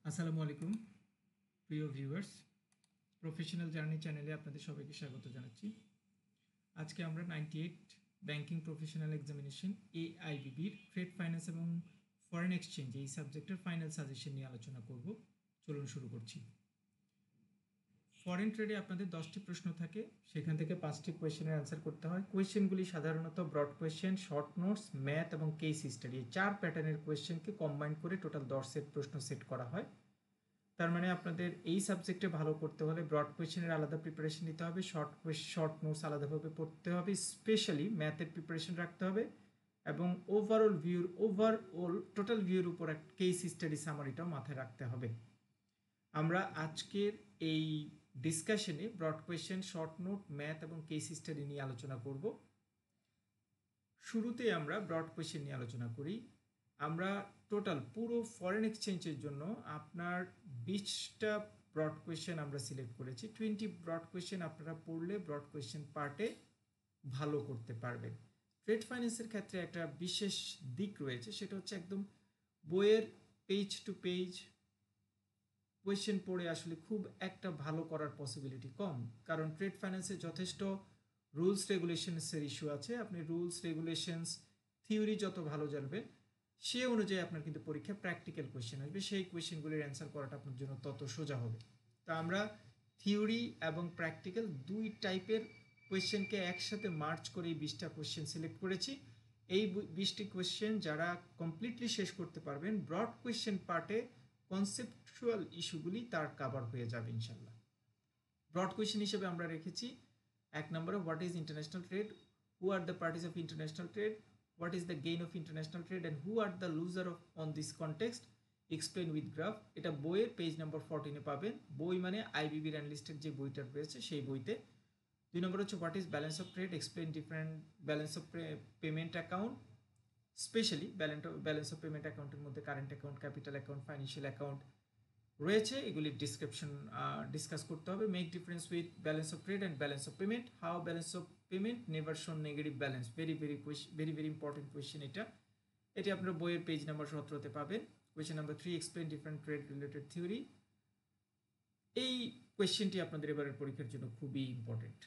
আসসালামু আলাইকুম প্রিয় ভিউয়ার্স, প্রফেশনাল জার্নি চ্যানেলে আপনাদের সবাইকে স্বাগত জানাচ্ছি। আজকে আমরা 98 ব্যাংকিং প্রফেশনাল এক্সামিনেশন AIBBর ট্রেড ফাইন্যান্স এবং ফরেন এক্সচেঞ্জ এই সাবজেক্টের ফাইনাল সাজেশন নিয়ে আলোচনা করব। চলুন শুরু করছি। ফরেন ট্রেডে আপনাদের 10টি প্রশ্ন থাকে, সেখান থেকে 5টি কোয়েশ্চেনের অ্যান্সার করতে হয়। কোয়েশ্চেনগুলি সাধারণত broad question, short notes, math এবং কেস স্টাডি এই 4 প্যাটার্নের কোয়েশ্চেনকে কম্বাইন করে টোটাল 10 সেট প্রশ্ন সেট করা হয়। তার মানে আপনাদের এই সাবজেক্টে ভালো করতে হলে ব্রড কোয়েশ্চেনের আলাদা প্রিপারেশন নিতে হবে, শর্ট নোটস আলাদাভাবে পড়তে হবে, স্পেশালি ম্যাথের প্রিপারেশন রাখতে হবে এবং ওভারঅল টোটাল ভিউর উপর একটা কেস স্টাডি সামারিটাও মাথায় রাখতে হবে। আমরা আজকের এই ডিসকাশনে broad question, short note, math এবং কেস স্টাডি নিয়ে আলোচনা করব। শুরুতে আমরা ব্রড কোয়েশ্চেন নিয়ে আলোচনা করি। আমরা টোটাল পুরো ফরেন এক্সচেঞ্জের জন্য আপনার 20টা ব্রড কোয়েশ্চেন আমরা সিলেক্ট করেছি। 20 ব্রড কোয়েশ্চেন আপনারা পড়লে ব্রড কোয়েশ্চেন পার্টে ভালো করতে পারবেন। ট্রেড ফাইন্যান্সের ক্ষেত্রে একটা বিশেষ দিক রয়েছে, সেটা হচ্ছে একদম বইয়ের পেজ টু পেজ কোয়েশ্চেন পড়ে আসলে খুব একটা ভালো করার পসিবিলিটি কম, কারণ ট্রেড ফাইন্যান্সে যথেষ্ট রুলস রেগুলেশনসের ইস্যু আছে। আপনি রুলস রেগুলেশনস থিওরি যত ভালো জানবেন, সে অনুযায়ী আপনার কিন্তু পরীক্ষায় প্র্যাকটিক্যাল কোয়েশ্চেন আসবে, সেই কোয়েশ্চেনগুলির অ্যান্সার করাটা আপনার জন্য তত সোজা হবে। তা আমরা থিওরি এবং প্র্যাকটিক্যাল দুই টাইপের কোয়েশ্চেনকে একসাথে মার্চ করে এই 20টা কোয়েশ্চেন সিলেক্ট করেছি। এই 20টি কোয়েশ্চেন যারা কমপ্লিটলি শেষ করতে পারবেন, ব্রড কোয়েশ্চেন পার্টে কনসেপচুয়াল ইস্যুগুলি তার কাভার হয়ে যাবে ইনশাল্লাহ। ব্রড কোয়েশ্চেন হিসেবে আমরা রেখেছি 1 নম্বরে what is international trade, who are the parties of international trade, what is the gain of international trade and who are the loser of on this context, explain with graph। এটা বইয়ের page number 14 পাবেন। বই মানে IBB অ্যানালিস্টের যে বইটা রয়েছে সেই বইতে। 2 নম্বর হচ্ছে what is balance of trade, explain different balance of payment account, specially balance of payment অ্যাকাউন্টের মধ্যে current account, capital account, financial account রয়েছে, এগুলির ডিসক্রিপশন ডিসকাস করতে হবে। Make difference with balance of trade and balance of payment, how balance of payment never shown negative balance, very important question এটি আপনার বইয়ের page number 17 পাবেন। Question number 3, explain different trade related theory. এই কোয়েশ্চেনটি আপনাদের এবারের পরীক্ষার জন্য খুবই important.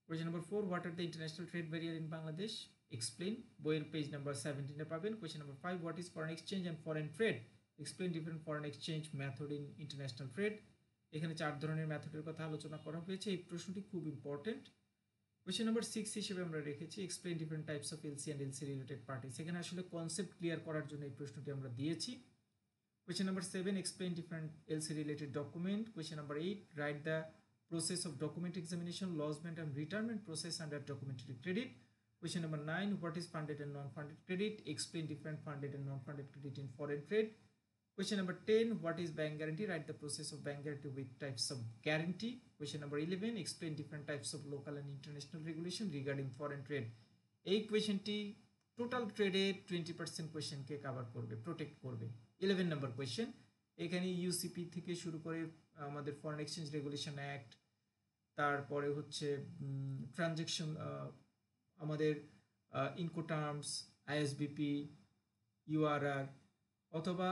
Question number 4, what are the international trade barrier in Bangladesh, explain, বইয়ের পেজ নাম্বার 17 পাবেন। Question number 5, what is foreign exchange and foreign trade, explain different foreign exchange method in international trade. এখানে 4 ধরনের মেথডের কথা আলোচনা করা হয়েছে, এই প্রশ্নটি খুব ইম্পর্টেন্ট। কোয়েশ্চেন নাম্বার 6 হিসেবে আমরা রেখেছি explain different types of LC and LC related parties. এখানে আসলে কনসেপ্ট ক্লিয়ার করার জন্য এই প্রশ্নটি আমরা দিয়েছি। Question number 7, explain different LC related document. Question number 8, write the process of document examination, lodgement and retirement process under documentary credit. Question number 9, what is funded and non-funded credit, explain different funded and non-funded credit in foreign trade. Question number 10, what is bank guarantee, write the process of bank guarantee with types of guarantee. Question number 11, explain different types of local and international regulation regarding foreign trade. এই কোয়েশ্চেনটি total ট্রেডের 20% কোয়েশ্চেনকে cover করবে, protect করবে। 11 নম্বর question, এখানে UCP থেকে শুরু করে আমাদের foreign exchange regulation act, তারপরে হচ্ছে ট্রানজ্যাকশন, আমাদের ইনকোটার্মস, আইএসবিপি, ইউআরআর অথবা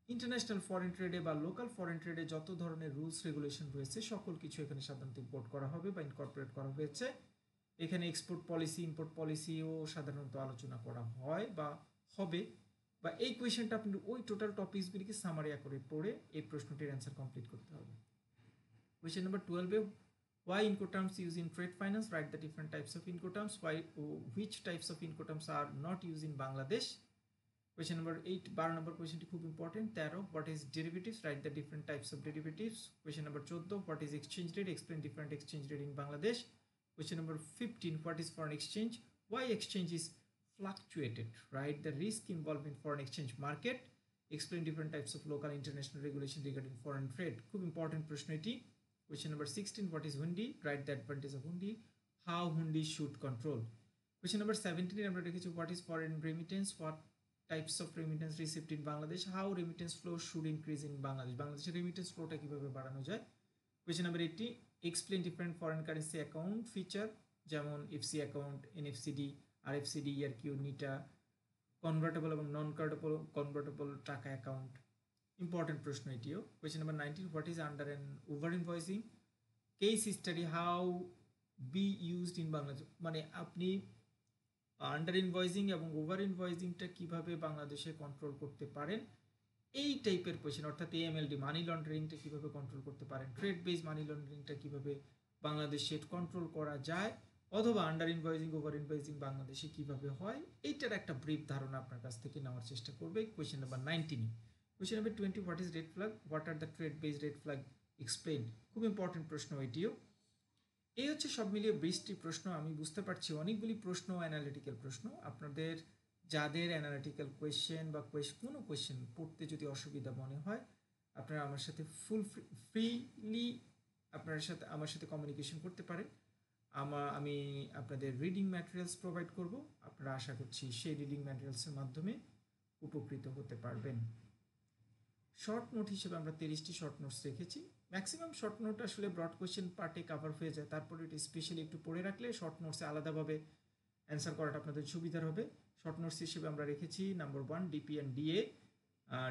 ইন্টারন্যাশনাল ফরেন ট্রেডে বা লোকাল ফরেন ট্রেডে যত ধরনের রুলস রেগুলেশন রয়েছে সকল কিছু এখানে সাধারণত ইম্পোর্ট করা হবে বা ইনকর্পোরেট করা হয়েছে। এখানে এক্সপোর্ট পলিসি, ইম্পোর্ট পলিসিও সাধারণত আলোচনা করা হয় বা হবে, বা এই কোয়েশ্চেনটা আপনি ওই টোটাল টপিকসগুলিকে সামারিয়া করে পড়ে এই প্রশ্নটির অ্যান্সার কমপ্লিট করতে হবে। Question number 12, why Incoterms used in trade finance, write the different types of Incoterms, which types of Incoterms are not used in Bangladesh. Question number 8, 12 number question খুব important। 13, what is derivatives, write the different types of derivatives. Question number 14, what is exchange rate, explain different exchange rate in Bangladesh. Question number 15, what is foreign exchange, why exchange is fluctuated, write the risk involved in foreign exchange market, explain different types of local international regulation regarding foreign trade। খুব important প্রশ্ন এটি। Question number 16, what is hundi, write the advantage of hundi, how hundi should control। Question number 17 আমরা রেখেছি what is foreign remittance, what types of remittance received in Bangladesh, how remittance flow should increase in Bangladesh, বাংলাদেশের remittance flowটা কিভাবে বাড়ানো যায়। Question number 18, explain different foreign currency account feature, যেমন FC account, এনএফসিডি, আরএফসিডি, ইয়ারকিউ, নিটা, convertible এবং নন convertible টাকা account. Important প্রশ্ন এটিও। Question number 19, what is under and over invoicing, case study how be used in Bangladesh, মানে আপনি আন্ডার ইনভয়েসিং এবং ওভার ইনভয়েসিংটা কীভাবে বাংলাদেশে কন্ট্রোল করতে পারেন, এই টাইপের কোয়েশ্চেন, অর্থাৎ AMLD মানি লন্ডারিংটা কীভাবে কন্ট্রোল করতে পারেন, ট্রেড বেস মানি লন্ডারিংটা কীভাবে বাংলাদেশে কন্ট্রোল করা যায়, অথবা আন্ডার ইনভয়েসিং ওভার ইনভয়েসিং বাংলাদেশে কীভাবে হয়, এইটার একটা ব্রিফ ধারণা আপনার কাছ থেকে নেওয়ার চেষ্টা করবে question number 19। Question number 20, what is red flag, what are the trade base red flag explain, খুব ইম্পর্টেন্ট প্রশ্ন এটিও। এই হচ্ছে সব মিলিয়ে 20টি প্রশ্ন। আমি বুঝতে পারছি অনেকগুলি প্রশ্ন অ্যানালিটিক্যাল প্রশ্ন। আপনাদের যাদের অ্যানালিটিক্যাল কোয়েশ্চেন বা কোনো কোয়েশ্চেন পড়তে যদি অসুবিধা মনে হয়, আপনারা আমার সাথে ফ্রিলি আমার সাথে কমিউনিকেশন করতে পারেন। আমি আপনাদের রিডিং ম্যাটেরিয়ালস প্রোভাইড করব। আপনারা আশা করছি সেই রিডিং ম্যাটেরিয়ালসের মাধ্যমে উপকৃত হতে পারবেন। শর্ট নোট হিসেবে আমরা 30টি শর্ট নোটস রেখেছি। ম্যাক্সিমাম শর্ট নোট আসলে ব্রড কোয়েশ্চেন পার্টে কাভার হয়ে যায়, তারপরে এটা স্পেশালি একটু পড়ে রাখলে শর্ট নোটসে আলাদাভাবে অ্যান্সার করাটা আপনাদের সুবিধার হবে। শর্ট নোটস হিসেবে আমরা রেখেছি number 1 DP and DA,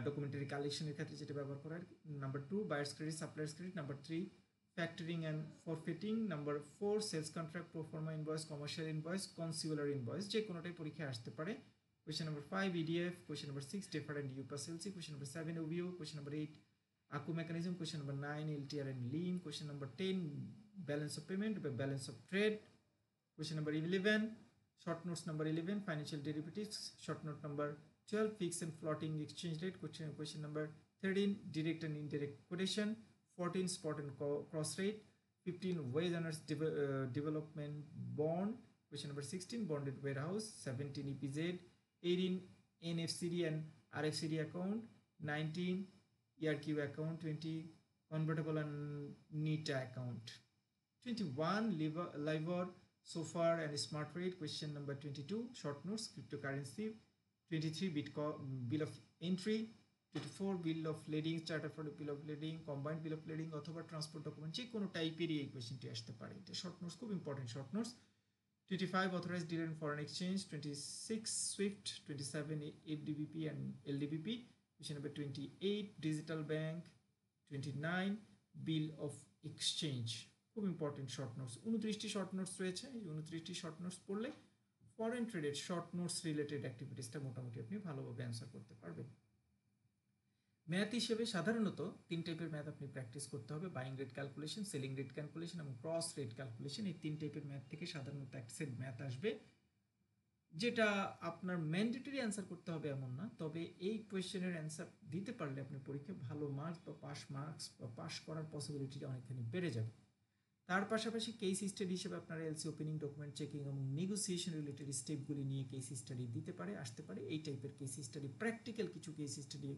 documentary কালেকশনের ক্ষেত্রে যেটা ব্যবহার করার, number 2 buyer's credit supplier's credit, number 3 factoring and forfaiting, number 4 sales contract proforma invoice, commercial invoice, consular invoice, যে কোনোটাই পরীক্ষায় আসতে পারে। Question number 5 EDF, question number 6 deferred and UPAS LC, question number 7 OBO, question number 8 ACU mechanism, question number 9 LTR and lien, question number 10 balance of payment, balance of trade, question number 11 short notes number 11 financial derivatives, short note number 12 fixed and floating exchange rate, question number 13 direct and indirect quotation, 14 spot and cross rate, 15 wage earners development bond, question number 16 bonded warehouse, 17 EPZ, 18 NFCD and RFCD account, 19 ERQ account, 20 convertible and NITA account, 21 LIBOR, SOFR and smart rate, question number 22 short notes cryptocurrency, 23 bill of entry, 24 bill of lading, charter for bill of lading, combined bill of lading অথবা transport document, যে কোনো টাইপেরই এই কোয়েশ্চেনটি আসতে পারে। এটা short notes, খুব important short notes. 25 authorized dealer in foreign exchange, 26 SWIFT, 27 FDBP and LDBP, question number 28 digital bank, 29 bill of exchange, খুব ইম্পর্টেন্ট শর্ট নোটস। 29টি শর্ট নোটস রয়েছে। এই 29টি শর্ট নোটস পড়লে ফরেন ট্রেডের শর্ট নোটস রিলেটেড অ্যাক্টিভিটিসটা মোটামুটি আপনি ভালোভাবে অ্যান্সার করতে পারবেন। ম্যাথ হিসেবে সাধারণত 3 টাইপের ম্যাথ আপনি প্র্যাকটিস করতে হবে, buying rate calculation, selling rate calculation এবং ক্রস রেট ক্যালকুলেশন। এই 3 টাইপের ম্যাথ থেকে সাধারণত এক সেট ম্যাথ আসবে, যেটা আপনার ম্যান্ডেটরি অ্যান্সার করতে হবে এমন না, তবে এই কোয়েশ্চেনের অ্যান্সার দিতে পারলে আপনার পরীক্ষায় ভালো মার্কস বা পাস করার পসিবিলিটিটা অনেকখানি বেড়ে যাবে। তার পাশাপাশি কেস স্টাডি হিসেবে আপনারা এলসি ওপেনিং, ডকুমেন্ট চেকিং এবং নেগোসিয়েশন রিলেটেড স্টেপগুলি নিয়ে কেস স্টাডি দিতে পারে, আসতে পারে। এই টাইপের কেস স্টাডি, প্র্যাকটিক্যাল কিছু কেস স্টাডি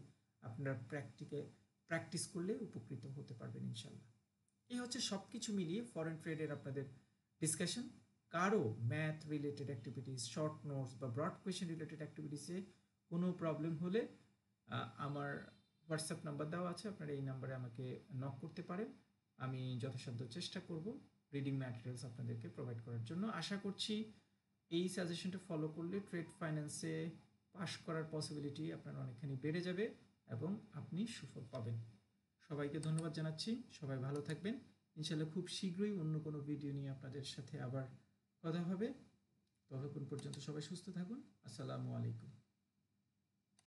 আপনারা প্র্যাকটিস করলে উপকৃত হতে পারবেন ইনশাল্লাহ। এই হচ্ছে সব কিছু মিলিয়ে ফরেন ট্রেডের আপনাদের ডিসকাশন। কারো math related activities, short notes বা ব্রড কোয়েশ্চেন রিলেটেড অ্যাক্টিভিটিসে কোনো প্রবলেম হলে আমার হোয়াটসঅ্যাপ নাম্বার দেওয়া আছে, আপনারা এই নাম্বারে আমাকে নক করতে পারেন। আমি যথাসাধ্য চেষ্টা করব রিডিং ম্যাটেরিয়ালস আপনাদেরকে প্রোভাইড করার জন্য। আশা করছি এই সাজেশনটা ফলো করলে ট্রেড ফাইন্যান্সে পাস করার পসিবিলিটি আপনার অনেকখানি বেড়ে যাবে এবং আপনি সুফল পাবেন। সবাইকে ধন্যবাদ জানাচ্ছি, সবাই ভালো থাকবেন। ইনশাআল্লাহ খুব শীঘ্রই অন্য কোনো ভিডিও নিয়ে আপনাদের সাথে আবার কথা হবে। ততক্ষণ পর্যন্ত সবাই সুস্থ থাকুন। আসসালামু আলাইকুম।